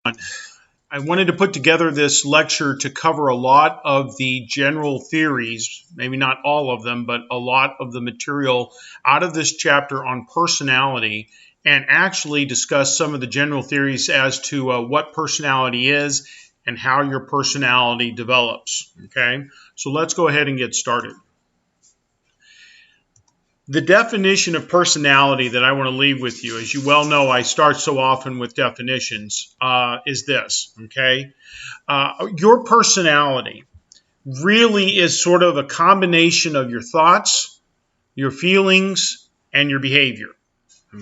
I wanted to put together this lecture to cover a lot of the general theories, maybe not all of them, but a lot of the material out of this chapter on personality, and actually discuss some of the general theories as to what personality is and how your personality develops. Okay, so let's go ahead and get started. The definition of personality that I want to leave with you, as you well know, I start so often with definitions, is this, okay? Your personality really is sort of a combination of your thoughts, your feelings, and your behavior,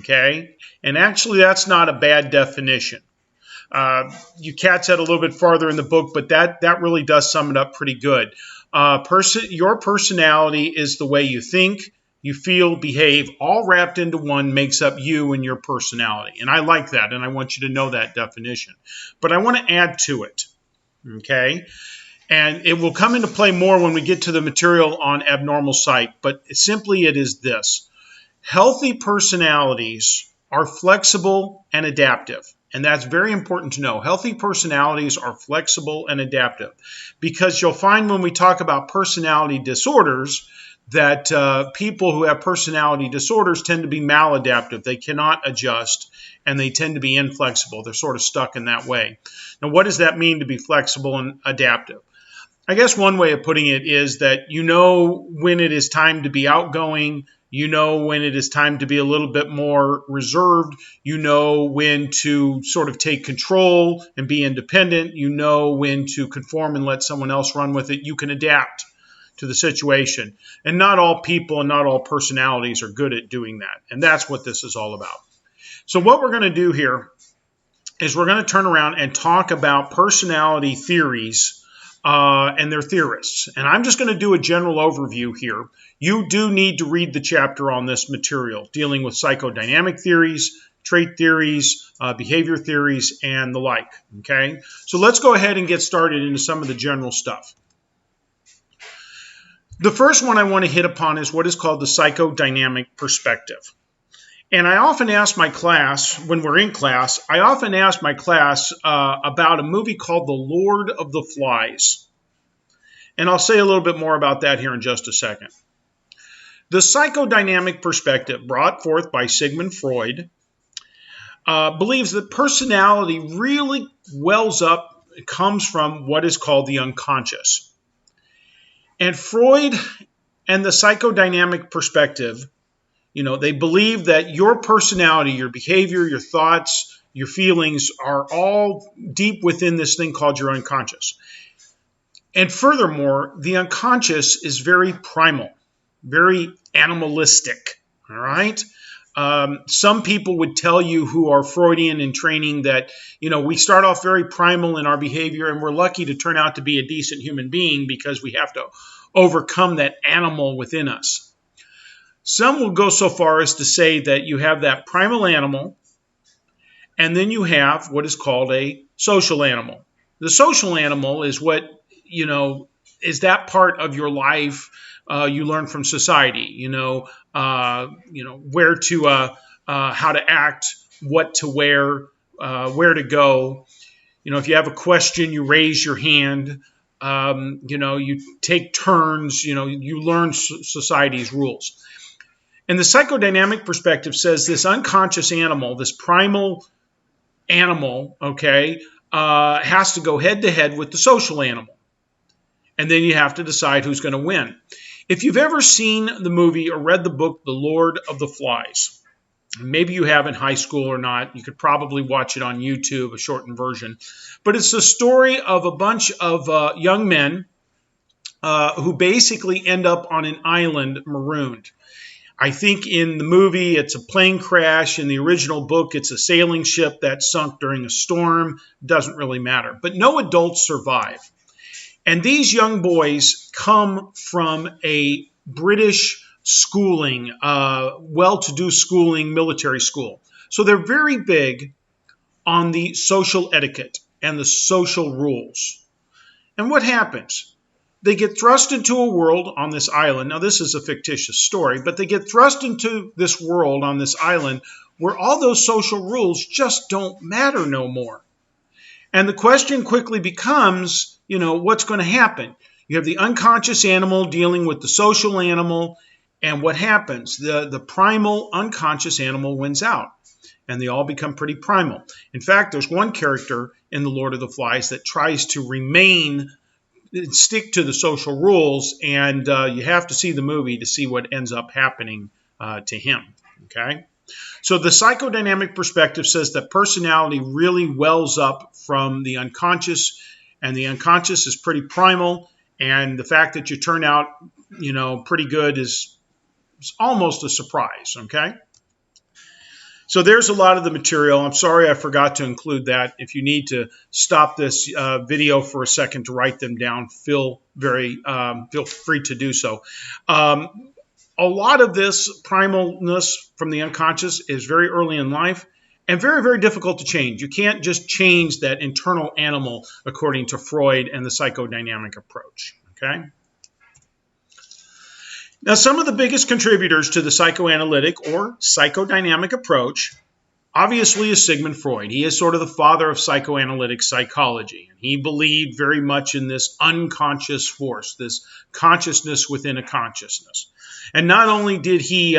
okay? And actually, that's not a bad definition. You catch that a little bit farther in the book, but that really does sum it up pretty good. Your personality is the way you think, you feel, behave, all wrapped into one makes up you and your personality. And I like that, and I want you to know that definition. But I want to add to it, okay? And it will come into play more when we get to the material on abnormal psych, but simply it is this. Healthy personalities are flexible and adaptive. And that's very important to know. Healthy personalities are flexible and adaptive because you'll find when we talk about personality disorders that people who have personality disorders tend to be maladaptive. They cannot adjust, and they tend to be inflexible. They're sort of stuck in that way. Now, what does that mean to be flexible and adaptive? I guess one way of putting it is that you know when it is time to be outgoing. You know when it is time to be a little bit more reserved. You know when to sort of take control and be independent. You know when to conform and let someone else run with it. You can adapt to the situation. And not all people and not all personalities are good at doing that. And that's what this is all about. So what we're going to do here is we're going to turn around and talk about personality theories and their theorists. And I'm just going to do a general overview here. You do need to read the chapter on this material, dealing with psychodynamic theories, trait theories, behavior theories, and the like. Okay? So let's go ahead and get started into some of the general stuff. The first one I want to hit upon is what is called the psychodynamic perspective. And I often ask my class, when we're in class, I often ask my class about a movie called The Lord of the Flies. And I'll say a little bit more about that here in just a second. The psychodynamic perspective, brought forth by Sigmund Freud, believes that personality really wells up, comes from what is called the unconscious. And Freud and the psychodynamic perspective, they believe that your personality, your behavior, your thoughts, your feelings are all deep within this thing called your unconscious. And furthermore, the unconscious is very primal, very animalistic, all right? Some people would tell you who are Freudian in training that, we start off very primal in our behavior and we're lucky to turn out to be a decent human being because we have to overcome that animal within us. Some will go so far as to say that you have that primal animal and then you have what is called a social animal. The social animal is what, is that part of your life you learn from society, where to, how to act, what to wear, where to go. If you have a question, you raise your hand. You take turns. You learn society's rules. And the psychodynamic perspective says this unconscious animal, this primal animal, has to go head to head with the social animal. And then you have to decide who's going to win. If you've ever seen the movie or read the book, The Lord of the Flies, maybe you have in high school or not, you could probably watch it on YouTube, a shortened version. But it's the story of a bunch of young men who basically end up on an island marooned. I think in the movie it's a plane crash. In the original book it's a sailing ship that sunk during a storm. Doesn't really matter. But no adults survive. And these young boys come from a British schooling, well-to-do schooling, military school. So they're very big on the social etiquette and the social rules. And what happens? They get thrust into a world on this island. Now, this is a fictitious story, but they get thrust into this world on this island where all those social rules just don't matter no more. And the question quickly becomes, what's going to happen? You have the unconscious animal dealing with the social animal, and what happens? The primal unconscious animal wins out, and they all become pretty primal. In fact, there's one character in The Lord of the Flies that tries to stick to the social rules, and you have to see the movie to see what ends up happening to him. Okay? So the psychodynamic perspective says that personality really wells up from the unconscious, and the unconscious is pretty primal, and the fact that you turn out, pretty good is almost a surprise, okay? So there's a lot of the material. I'm sorry I forgot to include that. If you need to stop this video for a second to write them down, feel free to do so. A lot of this primalness from the unconscious is very early in life and very, very difficult to change. You can't just change that internal animal according to Freud and the psychodynamic approach, okay? Now, some of the biggest contributors to the psychoanalytic or psychodynamic approach obviously is Sigmund Freud. He is sort of the father of psychoanalytic psychology. He believed very much in this unconscious force, this consciousness within a consciousness. And not only did he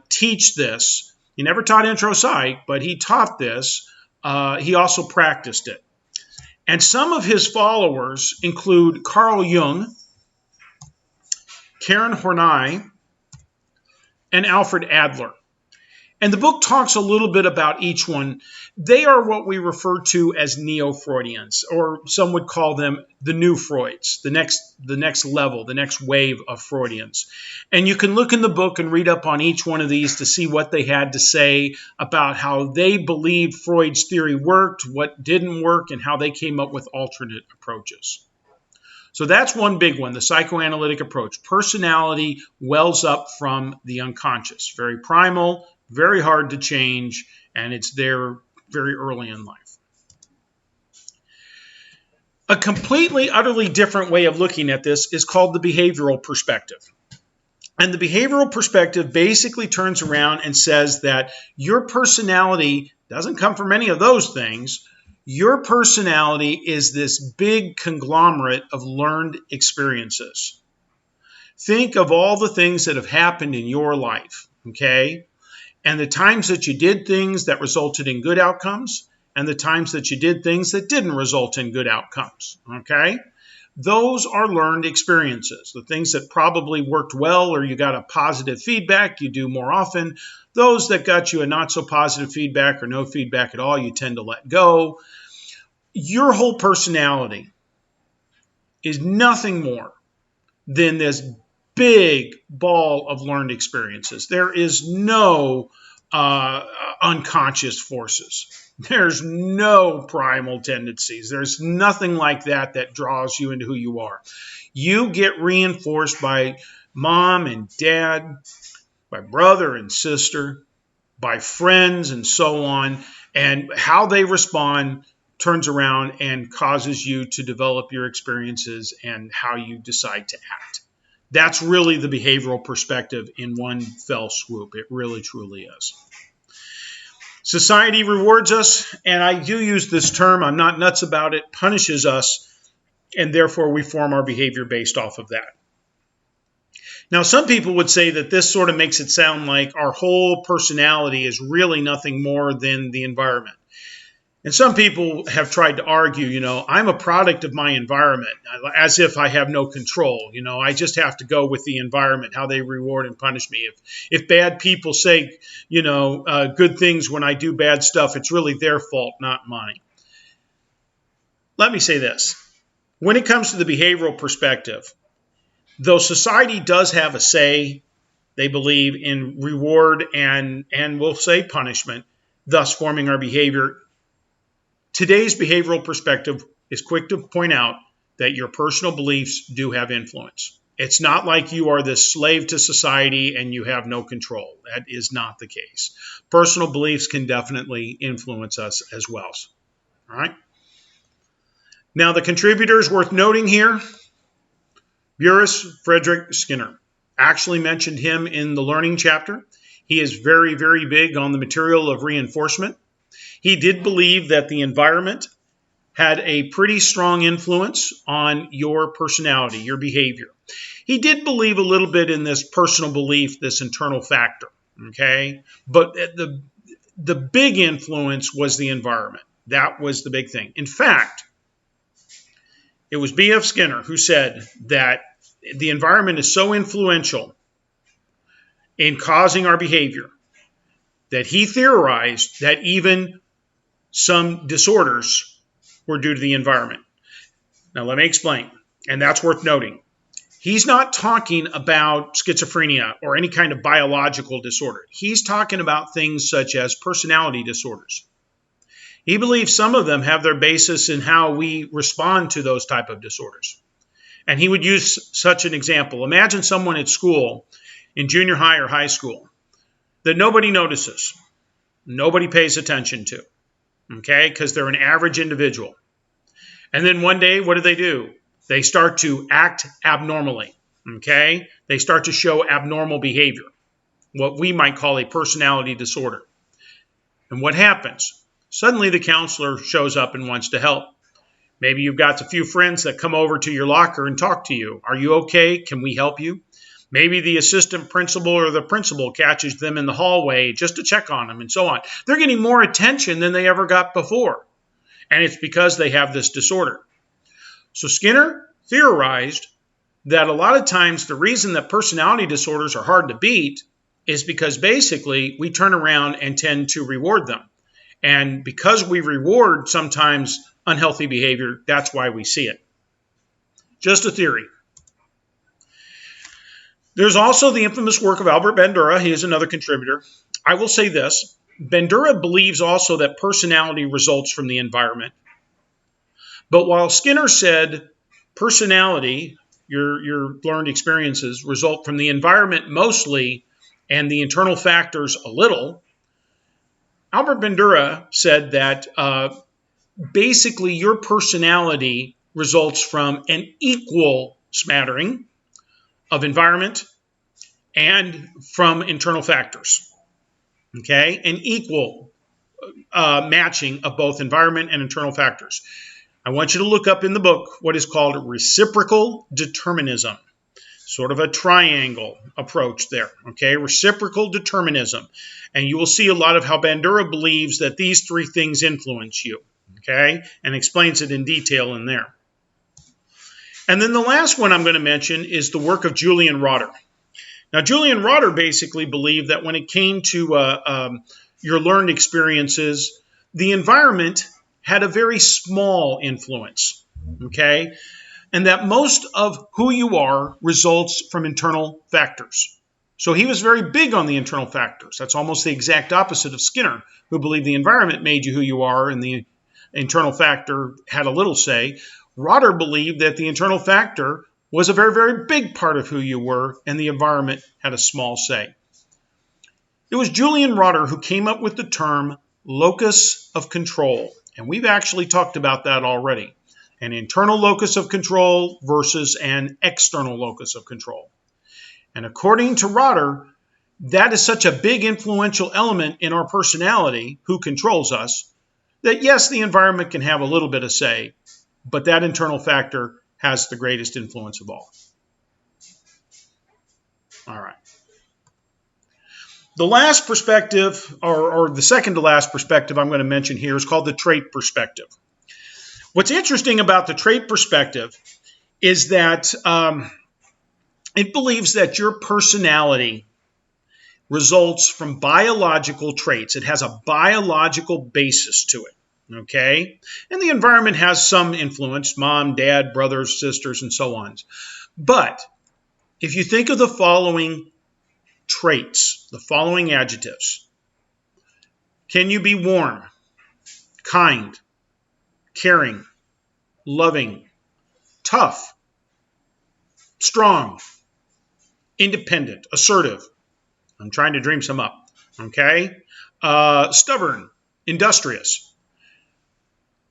teach this, he never taught intro psych, but he taught this, he also practiced it. And some of his followers include Carl Jung, Karen Horney, and Alfred Adler. And the book talks a little bit about each one. They are what we refer to as neo-Freudians, or some would call them the new Freuds, the next level, the next wave of Freudians. And you can look in the book and read up on each one of these to see what they had to say about how they believed Freud's theory worked, what didn't work, and how they came up with alternate approaches. So that's one big one, the psychoanalytic approach. Personality wells up from the unconscious, very primal, very hard to change, and it's there very early in life. A completely, utterly different way of looking at this is called the behavioral perspective. And the behavioral perspective basically turns around and says that your personality doesn't come from any of those things. Your personality is this big conglomerate of learned experiences. Think of all the things that have happened in your life, okay? And the times that you did things that resulted in good outcomes, and the times that you did things that didn't result in good outcomes, okay? Those are learned experiences. The things that probably worked well or you got a positive feedback, you do more often. Those that got you a not so positive feedback or no feedback at all, you tend to let go. Your whole personality is nothing more than this big ball of learned experiences. There is no unconscious forces. There's no primal tendencies. There's nothing like that that draws you into who you are. You get reinforced by mom and dad, by brother and sister, by friends and so on, and how they respond turns around and causes you to develop your experiences and how you decide to act. That's really the behavioral perspective in one fell swoop. It really, truly is. Society rewards us, and I do use this term, I'm not nuts about it, punishes us, and therefore we form our behavior based off of that. Now, some people would say that this sort of makes it sound like our whole personality is really nothing more than the environment. And some people have tried to argue, I'm a product of my environment, as if I have no control. I just have to go with the environment, how they reward and punish me. If bad people say, good things when I do bad stuff, it's really their fault, not mine. Let me say this. When it comes to the behavioral perspective, though society does have a say, they believe in reward and we'll say punishment, thus forming our behavior. Today's behavioral perspective is quick to point out that your personal beliefs do have influence. It's not like you are this slave to society and you have no control. That is not the case. Personal beliefs can definitely influence us as well. All right. Now, the contributors worth noting here, Boris Frederick Skinner. Actually mentioned him in the learning chapter. He is very, very big on the material of reinforcement. He did believe that the environment had a pretty strong influence on your personality, your behavior. He did believe a little bit in this personal belief, this internal factor, okay? But the big influence was the environment. That was the big thing. In fact, it was B.F. Skinner who said that the environment is so influential in causing our behavior that he theorized that even some disorders were due to the environment. Now, let me explain, and that's worth noting. He's not talking about schizophrenia or any kind of biological disorder. He's talking about things such as personality disorders. He believes some of them have their basis in how we respond to those type of disorders. And he would use such an example. Imagine someone at school, in junior high or high school, that nobody notices, nobody pays attention to, okay, because they're an average individual. And then one day, what do? They start to act abnormally, okay? They start to show abnormal behavior, what we might call a personality disorder. And what happens? Suddenly the counselor shows up and wants to help. Maybe you've got a few friends that come over to your locker and talk to you. Are you okay? Can we help you? Maybe the assistant principal or the principal catches them in the hallway just to check on them and so on. They're getting more attention than they ever got before. And it's because they have this disorder. So Skinner theorized that a lot of times the reason that personality disorders are hard to beat is because basically we turn around and tend to reward them. And because we reward sometimes unhealthy behavior, that's why we see it. Just a theory. There's also the infamous work of Albert Bandura. He is another contributor. I will say this. Bandura believes also that personality results from the environment. But while Skinner said personality, your learned experiences, result from the environment mostly and the internal factors a little, Albert Bandura said that basically your personality results from an equal smattering of environment and from internal factors. Okay, an equal matching of both environment and internal factors. I want you to look up in the book what is called reciprocal determinism, sort of a triangle approach there. Okay, reciprocal determinism. And you will see a lot of how Bandura believes that these three things influence you. Okay, and explains it in detail in there. And then the last one I'm going to mention is the work of Julian Rotter. Now, Julian Rotter basically believed that when it came to your learned experiences, the environment had a very small influence, okay? And that most of who you are results from internal factors. So he was very big on the internal factors. That's almost the exact opposite of Skinner, who believed the environment made you who you are and the internal factor had a little say. Rotter believed that the internal factor was a very, very big part of who you were, and the environment had a small say. It was Julian Rotter who came up with the term locus of control, and we've actually talked about that already. An internal locus of control versus an external locus of control. And according to Rotter, that is such a big influential element in our personality, who controls us, that yes, the environment can have a little bit of say, but that internal factor has the greatest influence of all. All right. The last perspective, or the second to last perspective I'm going to mention here is called the trait perspective. What's interesting about the trait perspective is that it believes that your personality results from biological traits. It has a biological basis to it. Okay? And the environment has some influence, mom, dad, brothers, sisters, and so on. But if you think of the following traits, the following adjectives, can you be warm, kind, caring, loving, tough, strong, independent, assertive? I'm trying to dream some up. Okay? Stubborn, industrious.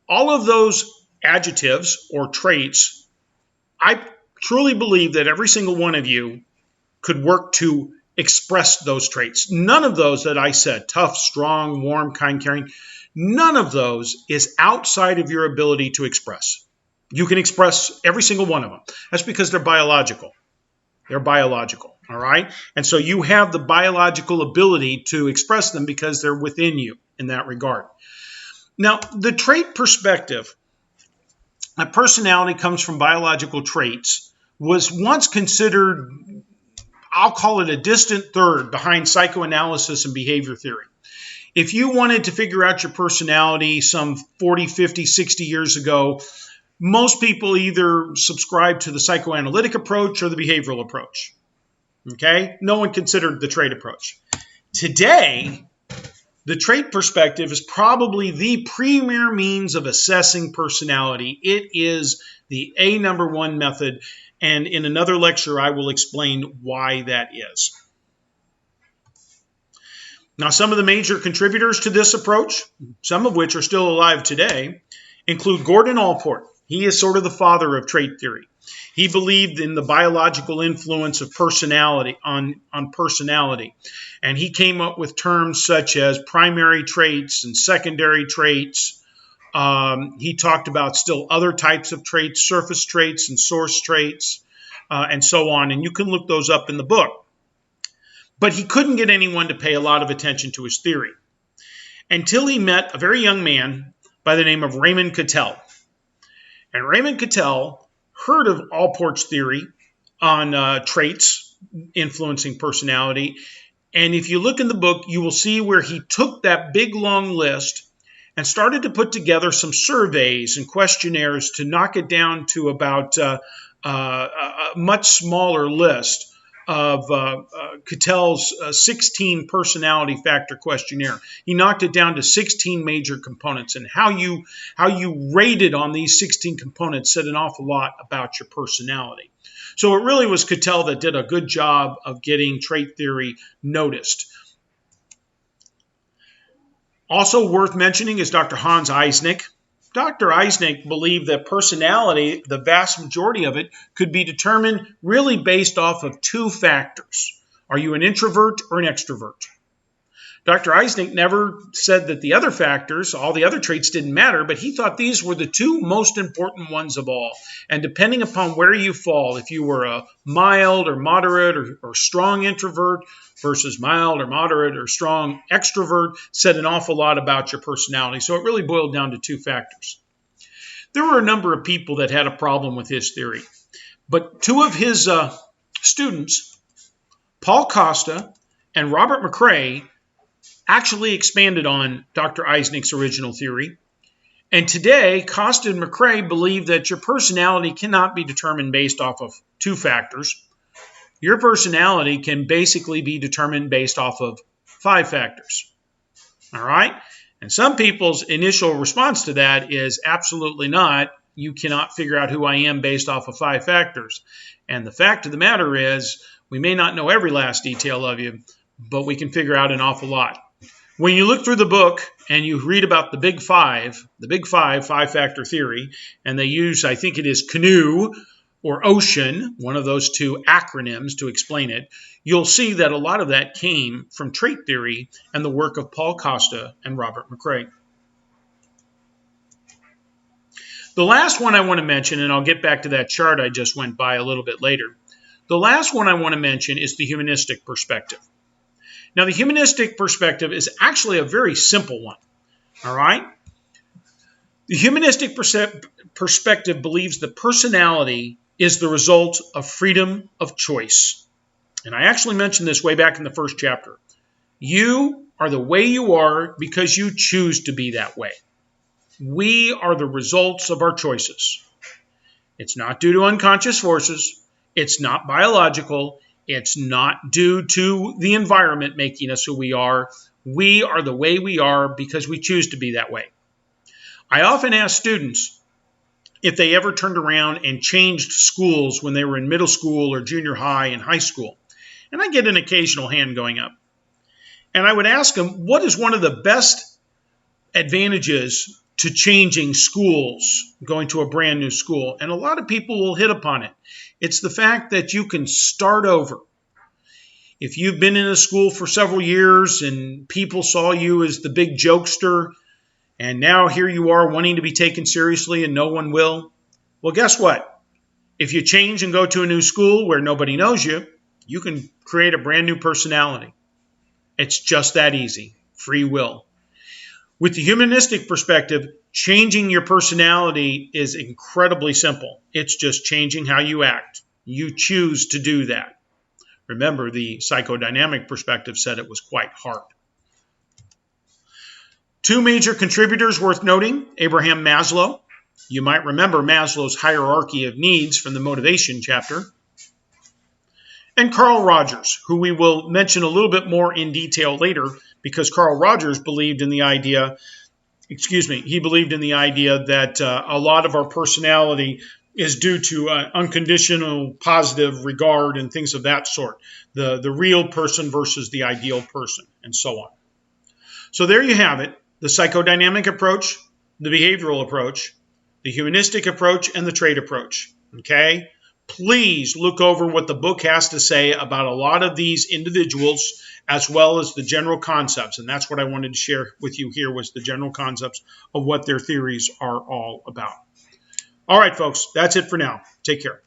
All of those adjectives or traits, I truly believe that every single one of you could work to express those traits. None of those that I said, tough, strong, warm, kind, caring, none of those is outside of your ability to express. You can express every single one of them. That's because they're biological. They're biological, all right? And so you have the biological ability to express them because they're within you in that regard. Now, the trait perspective, a personality comes from biological traits, was once considered, I'll call it a distant third behind psychoanalysis and behavior theory. If you wanted to figure out your personality some 40, 50, 60 years ago, most people either subscribe to the psychoanalytic approach or the behavioral approach. Okay? No one considered the trait approach. Today, the trait perspective is probably the premier means of assessing personality. It is the number one method, and in another lecture, I will explain why that is. Now, some of the major contributors to this approach, some of which are still alive today, include Gordon Allport. He is sort of the father of trait theory. He believed in the biological influence of personality on personality. And he came up with terms such as primary traits and secondary traits. He talked about still other types of traits, surface traits and source traits, and so on. And you can look those up in the book. But he couldn't get anyone to pay a lot of attention to his theory until he met a very young man by the name of Raymond Cattell. And Raymond Cattell heard of Allport's theory on traits influencing personality. And if you look in the book, you will see where he took that big, long list and started to put together some surveys and questionnaires to knock it down to about a much smaller list of Cattell's 16 personality factor questionnaire. He knocked it down to 16 major components, and how you rated on these 16 components said an awful lot about your personality. So it really was Cattell that did a good job of getting trait theory noticed. Also worth mentioning is Dr. Hans Eysenck. Dr. Eysenck believed that personality, the vast majority of it, could be determined really based off of two factors. Are you an introvert or an extrovert? Dr. Eysenck never said that the other factors, all the other traits didn't matter, but he thought these were the two most important ones of all. And depending upon where you fall, if you were a mild or moderate or strong introvert versus mild or moderate or strong extrovert, said an awful lot about your personality. So it really boiled down to two factors. There were a number of people that had a problem with his theory, but two of his students, Paul Costa and Robert McCrae, actually expanded on Dr. Eysenck's original theory. And today, Costa and McCrae believe that your personality cannot be determined based off of two factors. Your personality can basically be determined based off of 5 factors. All right? And some people's initial response to that is absolutely not. You cannot figure out who I am based off of 5 factors. And the fact of the matter is, we may not know every last detail of you, but we can figure out an awful lot. When you look through the book and you read about the Big Five, 5-factor theory, and they use, I think it is canoe or ocean, one of those two acronyms to explain it, you'll see that a lot of that came from trait theory and the work of Paul Costa and Robert McCrae. The last one I want to mention, and I'll get back to that chart I just went by a little bit later, the last one I want to mention is the humanistic perspective. Now, the humanistic perspective is actually a very simple one, all right? The humanistic perspective believes that personality is the result of freedom of choice. And I actually mentioned this way back in the first chapter. You are the way you are because you choose to be that way. We are the results of our choices. It's not due to unconscious forces. It's not biological. It's not due to the environment making us who we are. We are the way we are because we choose to be that way. I often ask students if they ever turned around and changed schools when they were in middle school or junior high and high school. And I get an occasional hand going up. And I would ask them, what is one of the best advantages to changing schools, going to a brand new school? And a lot of people will hit upon it. It's the fact that you can start over. if you've been in a school for several years and people saw you as the big jokester, and now here you are wanting to be taken seriously and no one will, well, guess what? If you change and go to a new school where nobody knows you, you can create a brand new personality. It's just that easy. Free will. With the humanistic perspective, changing your personality is incredibly simple. It's just changing how you act. You choose to do that. Remember, the psychodynamic perspective said it was quite hard. Two major contributors worth noting: Abraham Maslow. You might remember Maslow's hierarchy of needs from the motivation chapter. And Carl Rogers, who we will mention a little bit more in detail later, because Carl Rogers believed in the idea, he believed in the idea that a lot of our personality is due to unconditional positive regard and things of that sort. The real person versus the ideal person, and so on. So there you have it, the psychodynamic approach, the behavioral approach, the humanistic approach, and the trait approach. Okay? Please look over what the book has to say about a lot of these individuals, as well as the general concepts. And that's what I wanted to share with you here, was the general concepts of what their theories are all about. All right, folks, that's it for now. Take care.